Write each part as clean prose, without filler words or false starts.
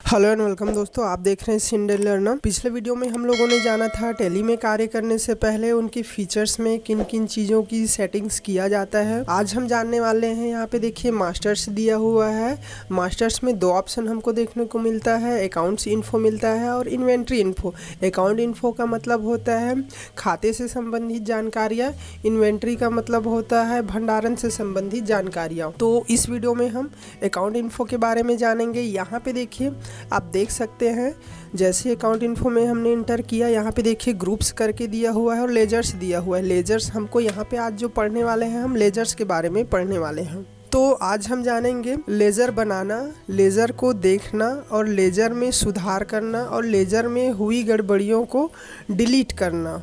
Hello and welcome दोस्तों, आप देख रहे हैं सिंडे लर्नर। पिछले वीडियो में हम लोगों ने जाना था टैली में कार्य करने से पहले उनकी फीचर्स में किन किन चीज़ों की सेटिंग्स किया जाता है। आज हम जानने वाले हैं। यहाँ पे देखिए मास्टर्स दिया हुआ है। मास्टर्स में दो ऑप्शन हमको देखने को मिलता है, अकाउंट्स इन्फो मिलता है और इन्वेंट्री इन्फो। अकाउंट इन्फो का मतलब होता है खाते से संबंधित जानकारियाँ, इन्वेंट्री का मतलब होता है भंडारण से संबंधित जानकारियाँ। तो इस वीडियो में हम अकाउंट इन्फो के बारे में जानेंगे। यहाँ पे देखिए आप देख सकते हैं, जैसे अकाउंट इन्फो में हमने इंटर किया, यहाँ पे देखिए ग्रुप्स करके दिया हुआ है और लेजर्स दिया हुआ है। लेजर्स हमको यहाँ पे आज जो पढ़ने वाले हैं, हम लेजर्स के बारे में पढ़ने वाले हैं। तो आज हम जानेंगे लेजर बनाना, लेजर को देखना और लेजर में सुधार करना और लेजर में हुई गड़बड़ियों को डिलीट करना।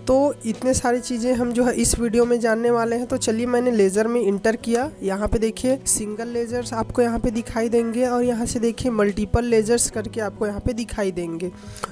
तो इतने सारी चीज़ें हम जो है इस वीडियो में जानने वाले हैं। तो चलिए, मैंने लेज़र में इंटर किया। यहाँ पे देखिए सिंगल लेजर्स आपको यहाँ पे दिखाई देंगे और यहाँ से देखिए मल्टीपल लेजर्स करके आपको यहाँ पे दिखाई देंगे।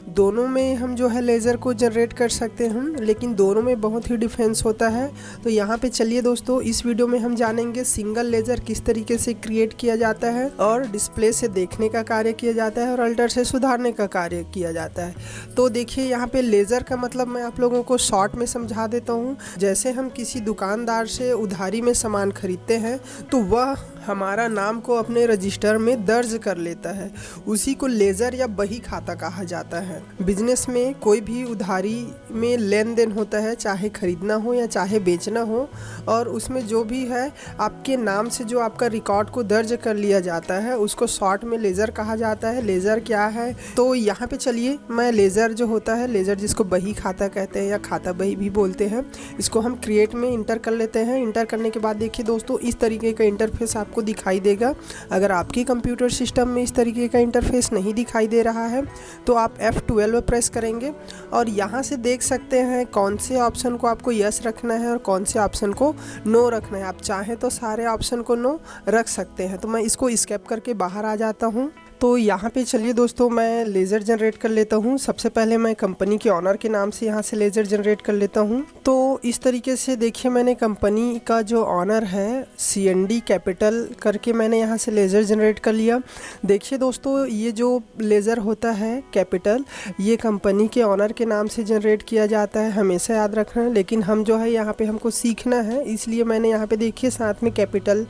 दोनों में हम जो है लेज़र को जनरेट कर सकते हैं, लेकिन दोनों में बहुत ही डिफरेंस होता है। तो यहाँ पे चलिए दोस्तों, इस वीडियो में हम जानेंगे सिंगल लेज़र किस तरीके से क्रिएट किया जाता है और डिस्प्ले से देखने का कार्य किया जाता है और अल्टर से सुधारने का कार्य किया जाता है। तो देखिए यहाँ पे लेज़र का मतलब मैं आप लोगों को शॉर्ट में समझा देता हूँ। जैसे हम किसी दुकानदार से उधारी में सामान खरीदते हैं तो वह हमारा नाम को अपने रजिस्टर में दर्ज कर लेता है, उसी को लेजर या बही खाता कहा जाता है। बिजनेस में कोई भी उधारी में लेन देन होता है, चाहे खरीदना हो या चाहे बेचना हो, और उसमें जो भी है आपके नाम से जो आपका रिकॉर्ड को दर्ज कर लिया जाता है, उसको शॉर्ट में लेजर कहा जाता है। लेजर क्या है, तो यहाँ पे चलिए मैं लेजर जो होता है, लेजर जिसको बही खाता कहते हैं या खाता बही भी बोलते हैं, इसको हम क्रिएट में इंटर कर लेते हैं। इंटर करने के बाद देखिए दोस्तों, इस तरीके का इंटरफेस आपको दिखाई देगा। अगर आपके कंप्यूटर सिस्टम में इस तरीके का इंटरफेस नहीं दिखाई दे रहा है तो आप F12 प्रेस करेंगे और यहाँ से देख सकते हैं कौन से ऑप्शन को आपको यस रखना है और कौन से ऑप्शन को नो रखना है। आप चाहें तो सारे ऑप्शन को नो रख सकते हैं। तो मैं इसको एस्केप करके बाहर आ जाता हूँ। तो यहाँ पे चलिए दोस्तों, मैं लेज़र जनरेट कर लेता हूँ। सबसे पहले मैं कंपनी के ऑनर के नाम से यहाँ से लेज़र जनरेट कर लेता हूँ। तो इस तरीके से देखिए, मैंने कंपनी का जो ऑनर है CND कैपिटल करके मैंने यहाँ से लेज़र जनरेट कर लिया। देखिए दोस्तों, ये जो लेज़र होता है कैपिटल, ये कंपनी के ऑनर के नाम से जनरेट किया जाता है, हमेशा याद रखना है। लेकिन हम जो है यहाँ पे हमको सीखना है, इसलिए मैंने यहाँ पे देखिए साथ में कैपिटल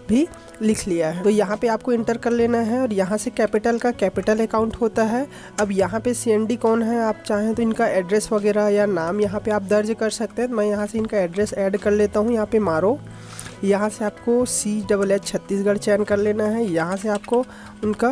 भी लिख लिया है। तो यहाँ पे आपको इंटर कर लेना है और यहाँ से कैपिटल का कैपिटल अकाउंट होता है। अब यहाँ पे CND कौन है, आप चाहें तो इनका एड्रेस वगैरह या नाम यहाँ पे आप दर्ज कर सकते हैं। मैं यहाँ से इनका एड्रेस ऐड कर लेता हूँ। यहाँ पे मारो, यहाँ से आपको CHH छत्तीसगढ़ चयन कर लेना है। यहाँ से आपको उनका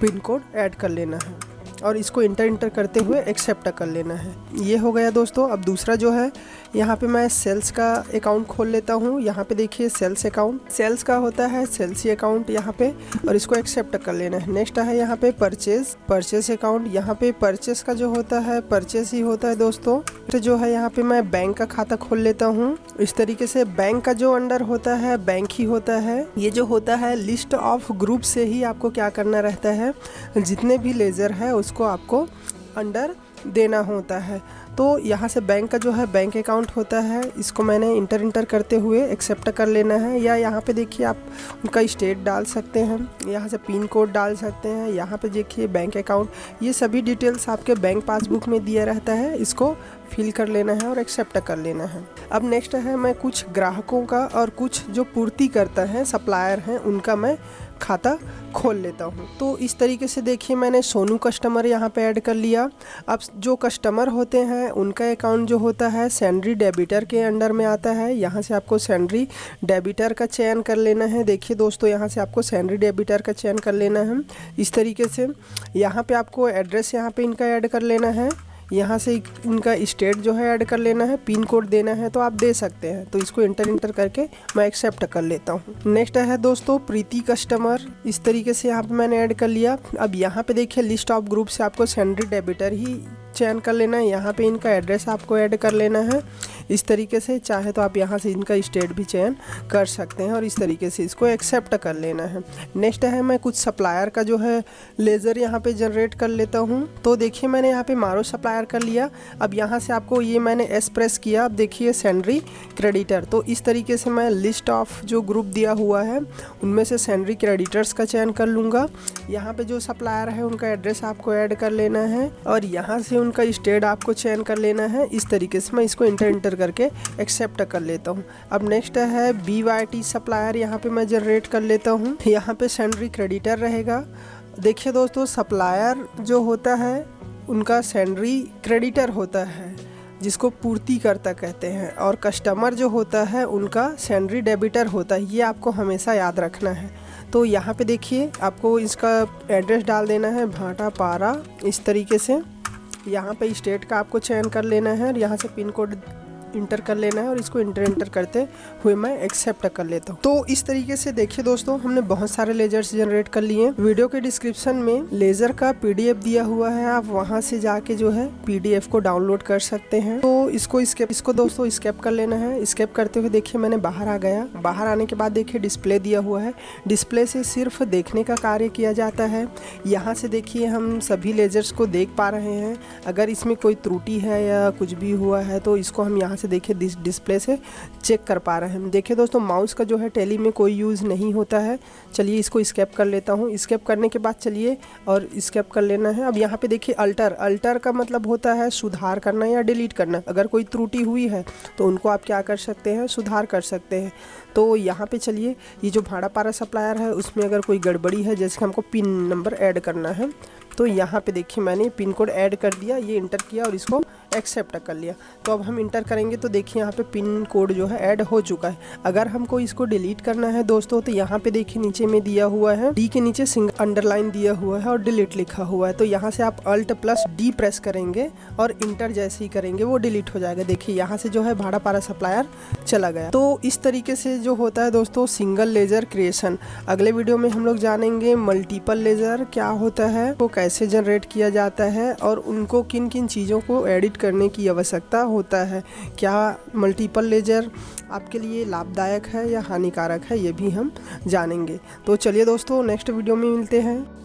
पिन कोड ऐड कर लेना है और इसको इंटर करते हुए एक्सेप्ट कर लेना है। ये हो गया दोस्तों। अब दूसरा जो है, यहाँ पे मैं सेल्स का अकाउंट खोल लेता हूँ। यहाँ पे देखिए सेल्स अकाउंट, सेल्स का होता है सेल्स ही अकाउंट यहाँ पे, और इसको एक्सेप्ट कर लेना है। नेक्स्ट है यहाँ पे परचेज अकाउंट। यहाँ पे परचेस का जो होता है परचेस ही होता है दोस्तों। तो जो है यहाँ पे मैं बैंक का खाता खोल लेता हूँ। इस तरीके से बैंक का जो अंडर होता है बैंक ही होता है। ये जो होता है लिस्ट ऑफ ग्रुप से ही आपको क्या करना रहता है, जितने भी लेजर है उसको आपको अंडर देना होता है। तो यहाँ से बैंक का जो है बैंक अकाउंट होता है, इसको मैंने इंटर करते हुए एक्सेप्ट कर लेना है। या यहाँ पे देखिए आप उनका स्टेट डाल सकते हैं, यहाँ से पिन कोड डाल सकते हैं। यहाँ पे देखिए बैंक अकाउंट, ये सभी डिटेल्स आपके बैंक पासबुक में दिया रहता है, इसको फिल कर लेना है और एक्सेप्ट कर लेना है। अब नेक्स्ट है, मैं कुछ ग्राहकों का और कुछ जो पूर्ति करता है सप्लायर हैं उनका मैं खाता खोल लेता हूँ। तो इस तरीके से देखिए मैंने सोनू कस्टमर यहाँ पे ऐड कर लिया। अब जो कस्टमर होते हैं उनका अकाउंट जो होता है सैलरी डेबिटर के अंडर में आता है। यहाँ से आपको सैलरी डेबिटर का चयन कर लेना है। देखिए दोस्तों, यहाँ से आपको सैलरी डेबिटर का चयन कर लेना है। इस तरीके से यहाँ पे आपको एड्रेस यहाँ पे इनका ऐड कर लेना है। यहाँ से इनका स्टेट जो है ऐड कर लेना है, पिन कोड देना है तो आप दे सकते हैं। तो इसको इंटर करके मैं एक्सेप्ट कर लेता हूँ। नेक्स्ट है दोस्तों प्रीति कस्टमर। इस तरीके से यहाँ पे मैंने ऐड कर लिया। अब यहाँ पे देखिए लिस्ट ऑफ ग्रुप से आपको सैलरी डेबिटर ही चयन कर लेना है। यहाँ पे इनका एड्रेस आपको ऐड कर लेना है। इस तरीके से। चाहे तो आप यहाँ से इनका स्टेट भी चयन कर सकते हैं और इस तरीके से इसको एक्सेप्ट कर लेना है। नेक्स्ट है मैं कुछ सप्लायर का जो है लेज़र यहाँ पे जनरेट कर लेता हूँ। तो देखिए मैंने यहाँ पे मारो सप्लायर कर लिया। अब यहाँ से आपको ये मैंने एस प्रेस किया। अब देखिए सैंडरी क्रेडिटर, तो इस तरीके से मैं लिस्ट ऑफ जो ग्रुप दिया हुआ है उनमें से सैंडरी क्रेडिटर्स का चयन कर लूँगा। यहाँ पे जो सप्लायर है उनका एड्रेस आपको ऐड कर लेना है और यहाँ से उनका स्टेट आपको चयन कर लेना है। इस तरीके से मैं इसको इंटर करके एक्सेप्ट कर लेता हूँ। अब नेक्स्ट है BYT सप्लायर, यहाँ पे मैं जनरेट कर लेता हूँ। यहाँ पे सैंडरी क्रेडिटर रहेगा। देखिए दोस्तों, सप्लायर जो होता है उनका सैंडरी क्रेडिटर होता है जिसको पूर्तिकर्ता कहते हैं, और कस्टमर जो होता है उनका सैंडरी डेबिटर होता है। ये आपको हमेशा याद रखना है। तो यहाँ पे देखिए आपको इसका एड्रेस डाल देना है भाटापारा, इस तरीके से। यहाँ पे स्टेट का आपको चयन कर लेना है और यहाँ से पिन कोड इंटर कर लेना है और इसको इंटर करते हुए मैं एक्सेप्ट कर लेता हूँ। तो इस तरीके से देखिए दोस्तों, हमने बहुत सारे लेजर्स जनरेट कर लिए। वीडियो के डिस्क्रिप्शन में लेजर का PDF दिया हुआ है, आप वहां से जाके जो है PDF को डाउनलोड कर सकते हैं। तो इसको दोस्तों स्केप कर लेना है। स्केप करते हुए देखिए मैंने बाहर आ गया। बाहर आने के बाद देखिए डिस्प्ले दिया हुआ है। डिस्प्ले से सिर्फ देखने का कार्य किया जाता है। यहाँ से देखिए हम सभी लेजर्स को देख पा रहे हैं। अगर इसमें कोई त्रुटि है या कुछ भी हुआ है तो इसको हम यहाँ से देखिए डिस्प्ले से चेक कर पा रहे हैं। देखिए दोस्तों, माउस का जो है टैली में कोई यूज़ नहीं होता है। चलिए इसको स्केप कर लेता हूँ। स्केप करने के बाद चलिए और स्केप कर लेना है। अब यहाँ पे देखिए अल्टर का मतलब होता है सुधार करना या डिलीट करना। अगर कोई त्रुटि हुई है तो उनको आप क्या कर सकते हैं, सुधार कर सकते हैं। तो यहाँ पे चलिए ये जो भाटापारा सप्लायर है उसमें अगर कोई गड़बड़ी है, जैसे हमको पिन नंबर ऐड करना है, तो यहाँ पे देखिए मैंने पिन कोड ऐड कर दिया, ये इंटर किया और इसको एक्सेप्ट कर लिया। तो अब हम इंटर करेंगे तो देखिए यहाँ पे पिन कोड जो है ऐड हो चुका है। अगर हमको इसको डिलीट करना है दोस्तों तो यहाँ पे देखिए नीचे में दिया हुआ है, डी के नीचे सिंगल अंडरलाइन दिया हुआ है और डिलीट लिखा हुआ है। तो यहाँ से आप Alt+D प्रेस करेंगे और इंटर जैसे ही करेंगे वो डिलीट हो जाएगा। देखिए यहाँ से जो है भाटापारा सप्लायर चला गया। तो इस तरीके से जो होता है दोस्तों सिंगल लेजर क्रिएशन। अगले वीडियो में हम लोग जानेंगे मल्टीपल लेजर क्या होता है, वो कैसे जनरेट किया जाता है और उनको किन किन चीज़ों को एडिट करने की आवश्यकता होता है। क्या मल्टीपल लेजर आपके लिए लाभदायक है या हानिकारक है, ये भी हम जानेंगे। तो चलिए दोस्तों नेक्स्ट वीडियो में मिलते हैं।